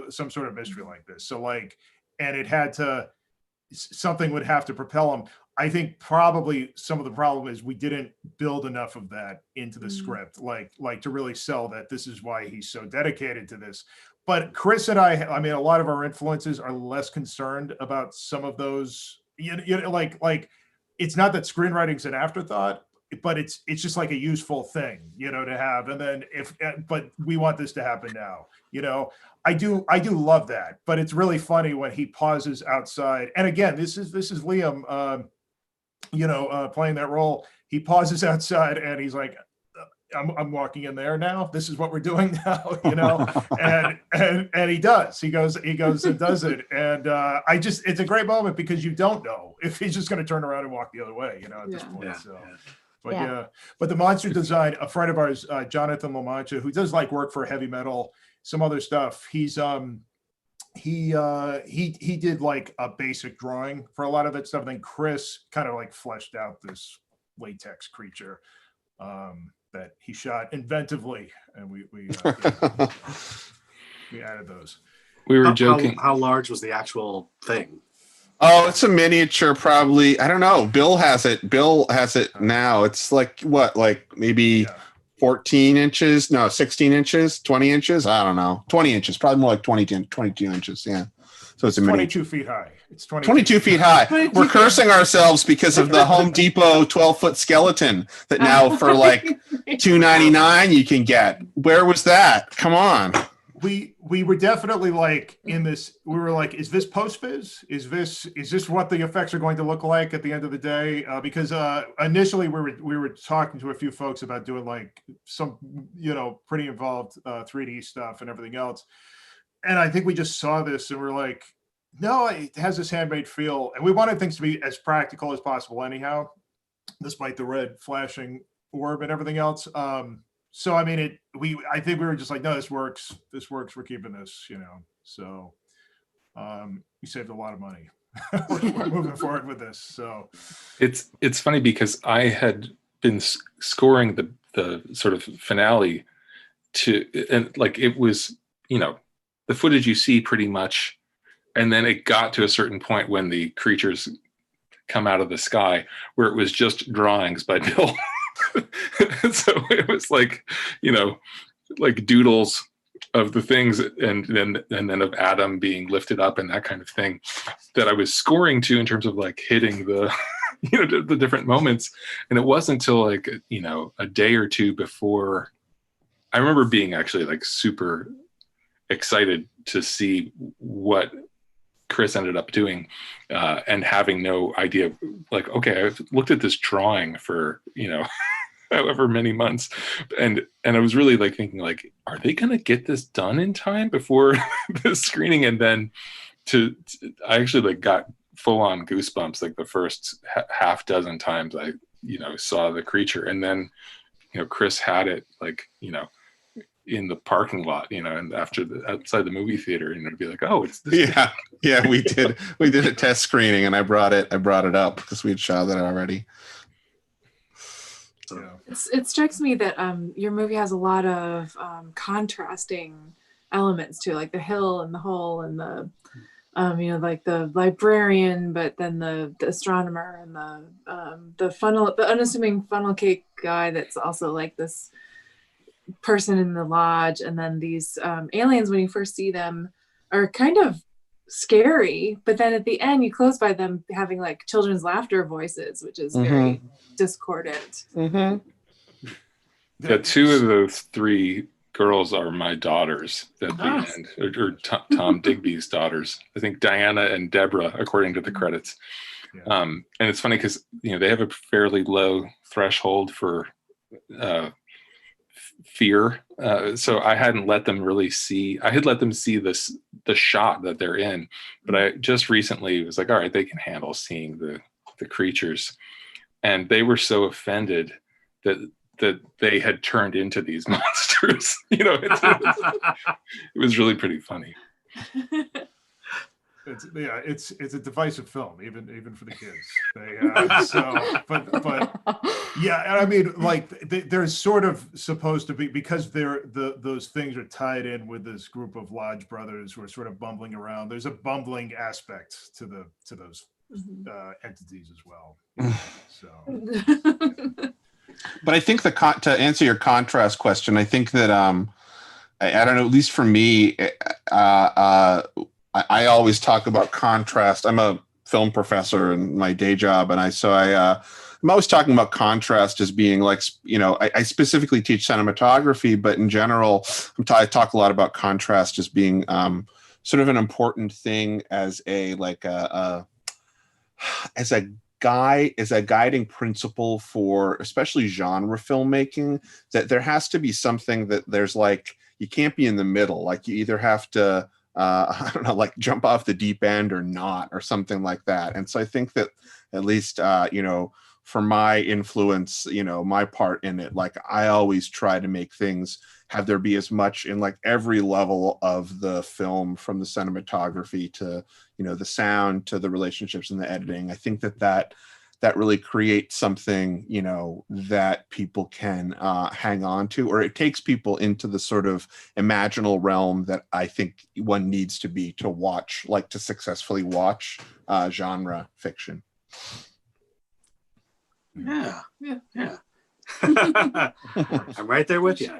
some sort of mystery like this. So and it had to, something would have to propel him. I think probably some of the problem is we didn't build enough of that into the script, like to really sell that this is why he's so dedicated to this. But Chris and I mean, a lot of our influences are less concerned about some of those, like it's not that screenwriting's an afterthought, but it's just like a useful thing, to have. And then but we want this to happen now, I do love that, but it's really funny when he pauses outside. And again, this is Liam, playing that role. He pauses outside and he's like, I'm walking in there now. This is what we're doing now, and he does. He goes and does it. And it's a great moment because you don't know if he's just going to turn around and walk the other way, at this point. But the monster design, a friend of ours, Jonathan LaMancha, who does work for heavy metal, some other stuff. He did a basic drawing for a lot of that stuff. And then Chris kind of fleshed out this latex creature that he shot inventively, and we added those. We were joking. How large was the actual thing? Oh, it's a miniature, probably. I don't know. Bill has it. Bill has it now. It's like what, like maybe 14 inches? No, 16 inches, 20 inches. I don't know. 20 inches, probably more like 22 inches. Yeah. So it's a 22 feet high. It's 22 feet high. We're cursing ourselves because of the Home Depot 12-foot skeleton that now for like $2.99 you can get. Where was that? Come on. We were definitely like in this. We were like, is this post viz? Is this what the effects are going to look like at the end of the day? Because initially we were talking to a few folks about doing like some pretty involved 3D stuff and everything else. And I think we just saw this and we're like, no, it has this handmade feel, and we wanted things to be as practical as possible anyhow, despite the red flashing orb and everything else. So I mean, I think we were just like, no, this works. We're keeping this, So we saved a lot of money. we're moving forward with this. So it's funny because I had been scoring the sort of finale and like it was, the footage you see pretty much. And then it got to a certain point when the creatures come out of the sky where it was just drawings by Bill. So it was like, like doodles of the things and then of Adam being lifted up and that kind of thing that I was scoring to in terms of like hitting the, the different moments. And it wasn't until like, a day or two before I remember being actually like super excited to see what Chris ended up doing and having no idea, like, okay, I've looked at this drawing for, however many months. And I was really like thinking like, are they going to get this done in time before the screening? And then I actually like got full on goosebumps, like the first half dozen times I, saw the creature. And then, Chris had it like, in the parking lot, and outside the movie theater, and it'd be like, oh, it's this. Yeah, we did a test screening, and I brought it up because we'd shot that already. Yeah. It strikes me that your movie has a lot of contrasting elements too, like the hill and the hole and the like the librarian, but then the astronomer and the unassuming funnel cake guy that's also like this person in the lodge, and then these aliens when you first see them are kind of scary, but then at the end you close by them having like children's laughter voices, which is very discordant. Yeah, two of those three girls are my daughters at the end, or Tom Digby's daughters. I think Diana and Deborah, according to the credits. Yeah. And it's funny because they have a fairly low threshold for fear, so I hadn't let them really see. I had let them see the shot that they're in, but I just recently was like, all right, they can handle seeing the creatures, and they were so offended that they had turned into these monsters. It was really pretty funny. It's a divisive film, even for the kids. But yeah, and I mean, like there's sort of supposed to be, because those things are tied in with this group of lodge brothers who are sort of bumbling around. There's a bumbling aspect to those entities as well. So. But I think to answer your contrast question, I think that I don't know, at least for me, I always talk about contrast. I'm a film professor in my day job, and I'm always talking about contrast as being like, I specifically teach cinematography, but in general, I talk a lot about contrast as being sort of an important thing as a guiding principle for especially genre filmmaking, that there has to be something that there's like, you can't be in the middle. Like you either have to, I don't know, like jump off the deep end or not, or something like that. And so I think that at least, for my influence, my part in it, like I always try to make things have there be as much in like every level of the film, from the cinematography to, the sound to the relationships and the editing. I think that that really create something, you know, that people can hang on to, or it takes people into the sort of imaginal realm that I think one needs to be to watch, like to successfully watch genre fiction. Yeah. I'm right there with you.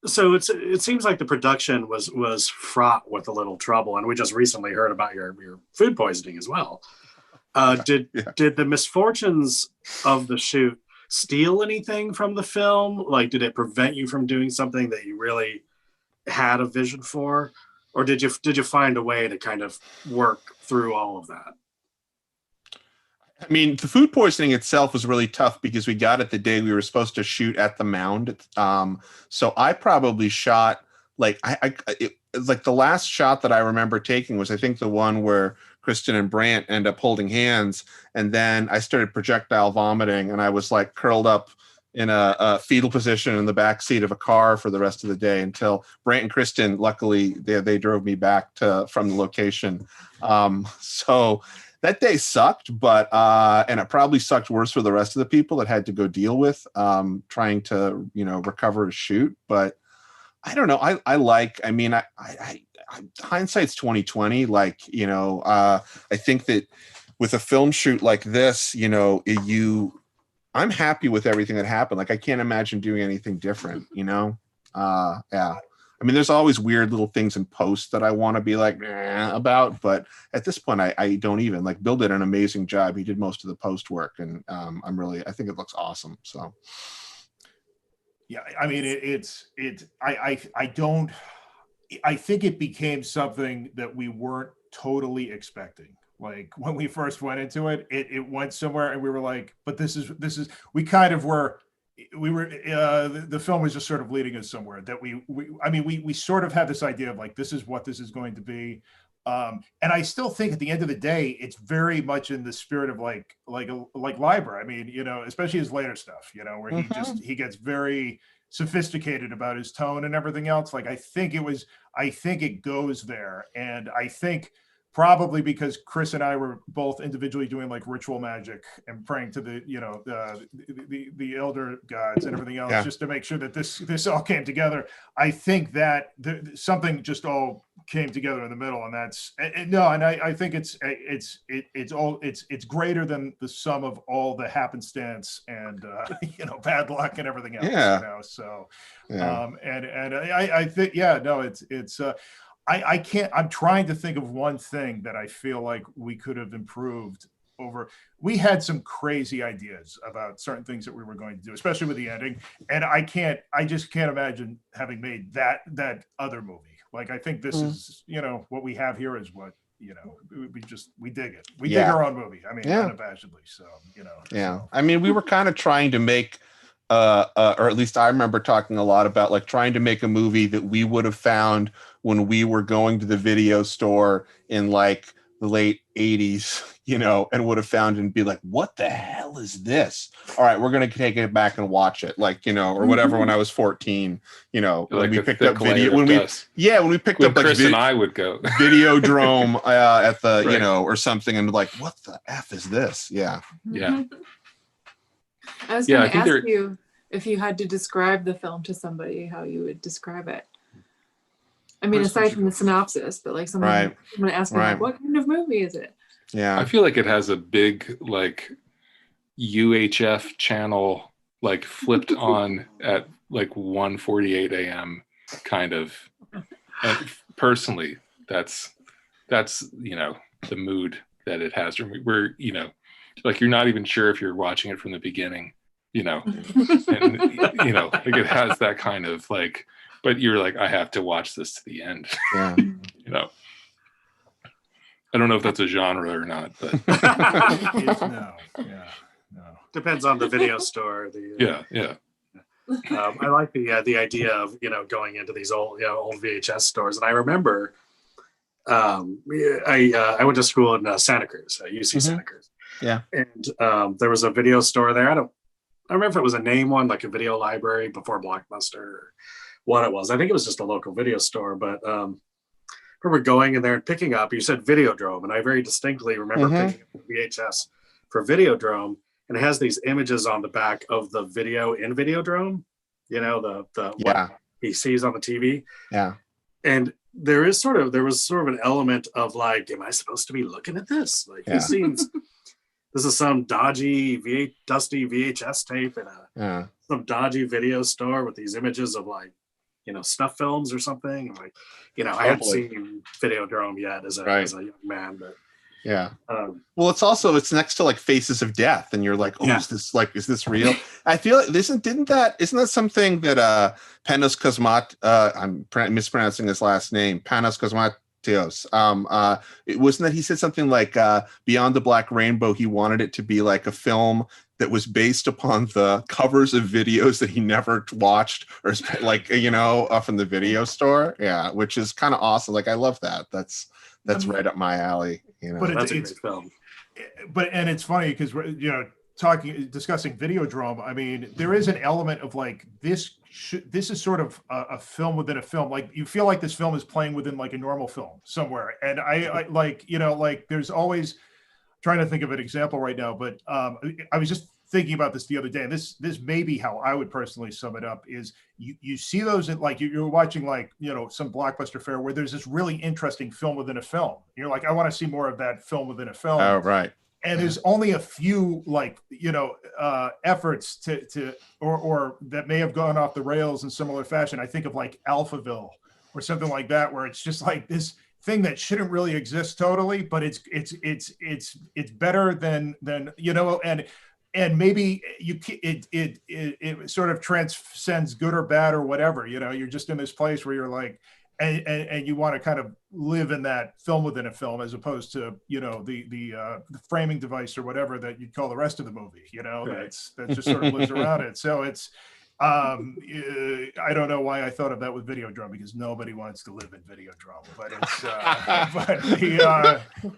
So it seems like the production was fraught with a little trouble, and we just recently heard about your food poisoning as well. Did the misfortunes of the shoot steal anything from the film? Like, did it prevent you from doing something that you really had a vision for, or did you find a way to kind of work through all of that? I mean, the food poisoning itself was really tough because we got it the day we were supposed to shoot at the Mound. So I probably shot like like the last shot that I remember taking was, I think, the one where Kristen and Brant end up holding hands, and then I started projectile vomiting, and I was like curled up in a fetal position in the back seat of a car for the rest of the day until Brant and Kristen, luckily, they drove me back from the location. So that day sucked, but and it probably sucked worse for the rest of the people that had to go deal with trying to, you know, recover to shoot. But I don't know. I mean, hindsight's 2020. Like, you know, I think that with a film shoot like this, you know, I'm happy with everything that happened. Like, I can't imagine doing anything different, you know? Yeah. I mean, there's always weird little things in post that I want to be like about, but at this point, I don't even. Like, Bill did an amazing job. He did most of the post work, and I think it looks awesome. So, yeah, I mean, I think it became something that we weren't totally expecting. Like, when we first went into it, it went somewhere, and we were like, but this is we kind of were. The film was just sort of leading us somewhere that we sort of had this idea of like, this is what this is going to be. And I still think at the end of the day, it's very much in the spirit of like Liber. I mean, you know, especially his later stuff, you know, where he gets very sophisticated about his tone and everything else. Like, I think it goes there. And I think probably because Chris and I were both individually doing like ritual magic and praying to the, you know, the elder gods and everything else, just to make sure that this all came together. I think that something just all came together in the middle, and I think it's greater than the sum of all the happenstance and you know, bad luck and everything else. Yeah. You know, so I think it's. I'm trying to think of one thing that I feel like we could have improved over. We had some crazy ideas about certain things that we were going to do, especially with the ending. And I just can't imagine having made that other movie. Like, I think this is, you know, what we have here is what, you know, we dig it. We dig our own movie. I mean, unabashedly. So, you know. Yeah. So. I mean, we were kind of trying to make, or at least I remember talking a lot about like trying to make a movie that we would have found when we were going to the video store in like the late 80s, you know, and would have found and be like, what the hell is this? All right, we're going to take it back and watch it. Like, you know, or whatever, when I was 14, you know, when we picked up video, when we picked up like Chris and I would go Videodrome at the, you know, or something, and like, what the F is this? Yeah. I was going to ask you if you had to describe the film to somebody, how you would describe it. I mean, aside from the synopsis, but like someone asked me, like, what kind of movie is it? Yeah. I feel like it has a big like UHF channel like flipped on at like 1:48 a.m. kind of. And personally, that's you know, the mood that it has. Where, you know, like, you're not even sure if you're watching it from the beginning, you know, and you know, like, it has that kind of like, but you're like, I have to watch this to the end. Yeah. You know, I don't know if that's a genre or not, but no. Depends on the video store. I like the idea of, you know, going into these old VHS stores. And I remember I went to school in Santa Cruz, UC Santa Cruz. Yeah. And there was a video store there. I don't remember if it was a name one, like a video library before Blockbuster, or what it was. I think it was just a local video store, but remember going in there and picking up, you said Videodrome, and I very distinctly remember picking up the VHS for Videodrome, and it has these images on the back of the video in Videodrome, you know, the what he sees on the TV. Yeah. And there was sort of an element of like, am I supposed to be looking at this? Like this seems, this is some dodgy dusty VHS tape in some dodgy video store with these images of like, you know, snuff films or something. And like, you know, I hadn't seen Videodrome yet as a young man, but well, it's next to like Faces of Death, and you're like, oh, is this real? I feel like isn't that something that Panos Cosmat, I'm mispronouncing his last name, Panos Cosmatos, it wasn't that he said something like Beyond the Black Rainbow, he wanted it to be like a film that was based upon the covers of videos that he never watched, or like, you know, from the video store. Yeah, which is kind of awesome. Like, I love that. That's right up my alley. You know, but that's a great film. And it's funny because we're, you know, discussing Videodrome. I mean, there is an element of like this is sort of a film within a film. Like you feel like this film is playing within like a normal film somewhere. And I like, you know, like there's always, trying to think of an example right now, but I was just thinking about this the other day, and this may be how I would personally sum it up, is you see those in, like you're watching like, you know, some blockbuster fare where there's this really interesting film within a film. You're like, I want to see more of that film within a film. Oh, right. And there's only a few like, you know, efforts to or that may have gone off the rails in similar fashion. I think of like Alphaville or something like that, where it's just like this thing that shouldn't really exist totally, but it's better than you know, and maybe it sort of transcends good or bad or whatever, you know. You're just in this place where you're like, and you want to kind of live in that film within a film, as opposed to, you know, the framing device or whatever that you'd call the rest of the movie, you know, that just sort of lives around it. So it's I don't know why I thought of that with Videodrome, because nobody wants to live in Videodrome, but it's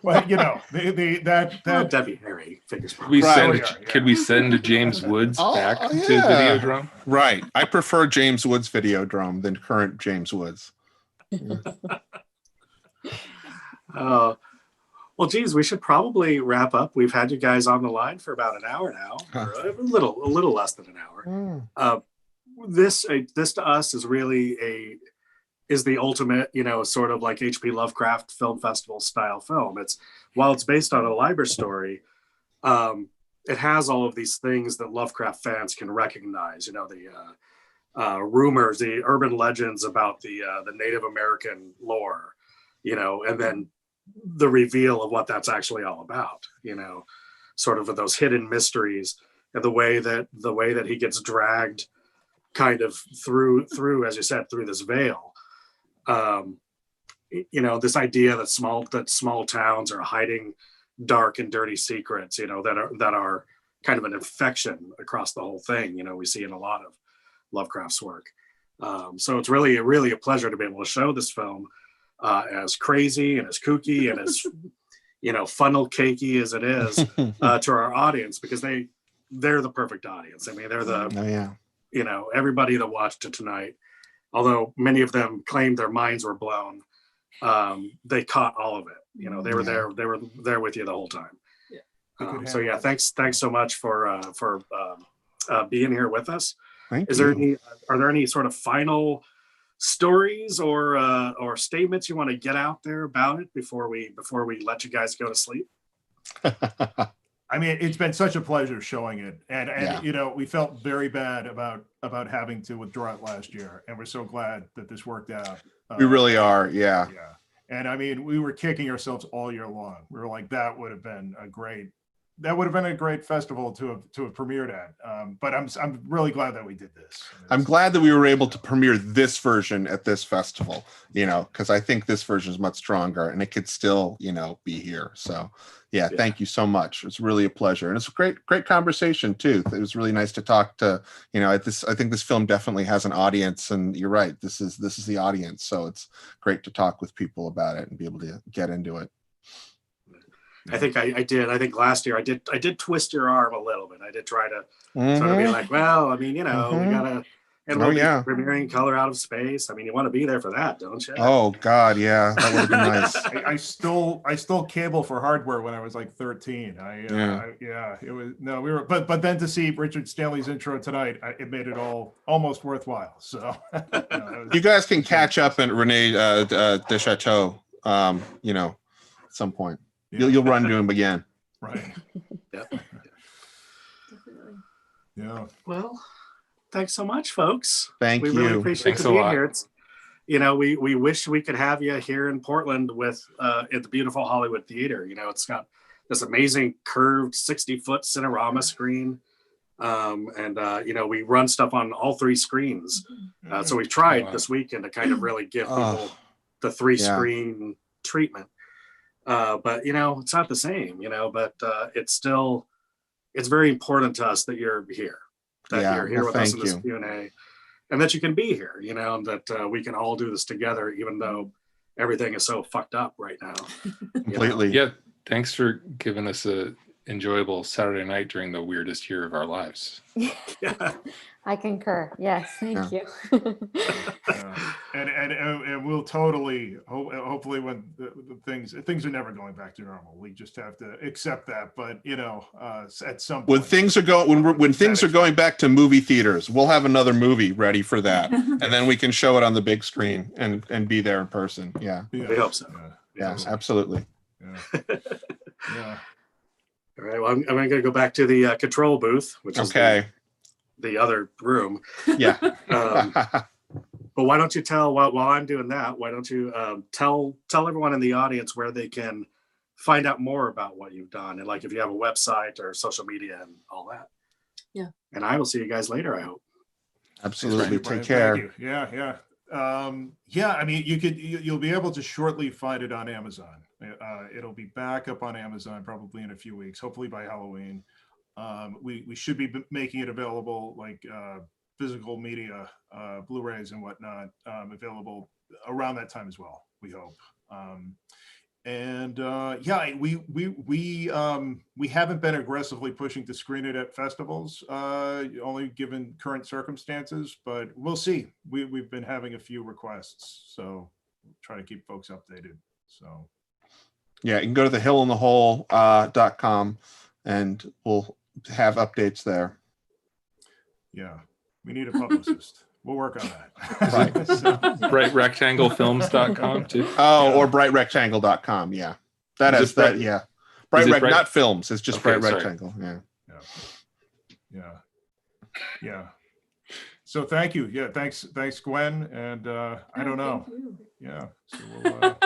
but you know, that'd be Harry figures. Could we send James Woods back to Videodrome? Right. I prefer James Woods Videodrome than current James Woods. Well, geez, we should probably wrap up. We've had you guys on the line for about an hour now, or a little less than an hour. This to us is really is the ultimate, you know, sort of like H.P. Lovecraft Film Festival style film. While it's based on a Leiber story, it has all of these things that Lovecraft fans can recognize. You know, the rumors, the urban legends about the Native American lore, you know, and then the reveal of what that's actually all about, you know, sort of those hidden mysteries, and the way that he gets dragged kind of through, as you said, through this veil. You know, this idea that small towns are hiding dark and dirty secrets, you know, that are kind of an infection across the whole thing, you know, we see in a lot of Lovecraft's work. So it's really a pleasure to be able to show this film as crazy and as kooky and as, you know, funnel cakey as it is to our audience, because they're the perfect audience. I mean, they're the you know, everybody that watched it tonight, although many of them claimed their minds were blown, they caught all of it. You know, they were there with you the whole time. So yeah, thanks so much for being here with us. Thank you. Are there any sort of final stories or statements you want to get out there about it before we let you guys go to sleep? I mean, it's been such a pleasure showing it, and you know, we felt very bad about having to withdraw it last year, and we're so glad that this worked out. We really are, yeah. And I mean, we were kicking ourselves all year long. We were like, that would have been a great festival to have premiered at. But I'm really glad that we did this. I'm glad that we were able to premiere this version at this festival, you know, because I think this version is much stronger and it could still, you know, be here. So yeah, thank you so much. It's really a pleasure. And it's a great conversation too. It was really nice to talk to, you know, I think this film definitely has an audience, and you're right. This is the audience. So it's great to talk with people about it and be able to get into it. I think I did. I think last year I did twist your arm a little bit. I did try to sort of be like, well, I mean, you know, we And we'll be premiering Color Out of Space. I mean, you want to be there for that, don't you? Oh God, yeah, that would have been nice. I stole cable for hardware when I was like 13. It was but then to see Richard Stanley's intro tonight, it made it all almost worthwhile. So you guys can catch up at Rene Deschateau, at some point. Yeah. You'll run to him again. Right. Yep. Definitely. Yeah. Well, thanks so much, folks. We really appreciate you being here. It's, we wish we could have you here in Portland with at the beautiful Hollywood Theater. It's got this amazing curved 60-foot Cinerama screen. We run stuff on all 3 screens. So we've tried this weekend to kind of really give people the 3-screen treatment. But it's not the same, but it's very important to us that you're here. You're here with us in this Q&A, and that you can be here, that we can all do this together, even though everything is so fucked up right now. Completely. Yeah. Thanks for giving us a enjoyable Saturday night during the weirdest year of our lives. I concur. Yes, thank you. And we'll totally, hopefully, when the things are never going back to normal, we just have to accept that. But at some point, when things are going back to movie theaters, we'll have another movie ready for that, and then we can show it on the big screen and be there in person. Yeah, we hope so. Yeah, absolutely. Yeah. All right. Well, I'm going to go back to the control booth, which is the other room. Yeah. But why don't you tell, while I'm doing that, why don't you tell everyone in the audience where they can find out more about what you've done, and like if you have a website or social media and all that. Yeah. And I will see you guys later, I hope. Absolutely. Take care. Thank you. Yeah. I mean, you'll be able to shortly find it on Amazon. It'll be back up on Amazon probably in a few weeks, hopefully by Halloween. We should be making it available, like physical media, Blu-rays and whatnot, available around that time as well, we hope. We haven't been aggressively pushing to screen it at festivals, only given current circumstances, but we'll see. We've been having a few requests, so we'll try to keep folks updated. So yeah, you can go to thehillinthehole.com and we'll have updates there. Yeah, we need a publicist. We'll work on that. Right. BrightRectangleFilms.com too. Or brightrectangle.com. Yeah. That is that. Yeah. Bright not films. It's just Bright Rectangle. Yeah. So thank you. Yeah. Thanks, Gwen. And I don't know. Yeah. So we'll,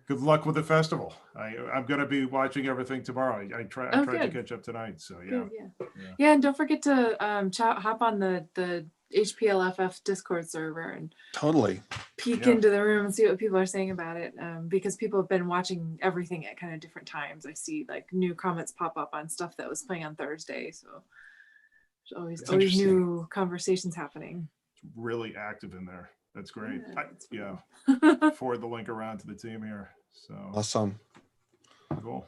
good luck with the festival. I'm going to be watching everything tomorrow. I tried to catch up tonight. So yeah. And don't forget to hop on the HPLFF Discord server and totally peek into the room and see what people are saying about it, because people have been watching everything at kind of different times. I see like new comments pop up on stuff that was playing on Thursday, so there's always new conversations happening. It's really active in there. That's great. Forward the link around to the team here. So awesome. Cool.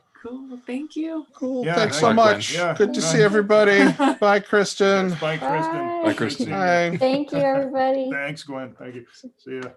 Well, thank you. Cool. Yeah, thanks so much. Yeah. Good to see everybody. Bye, Kristen. Bye, Kristen. Bye, Kristen. Bye. Thank you, everybody. Thanks, Gwen. Thank you. See ya.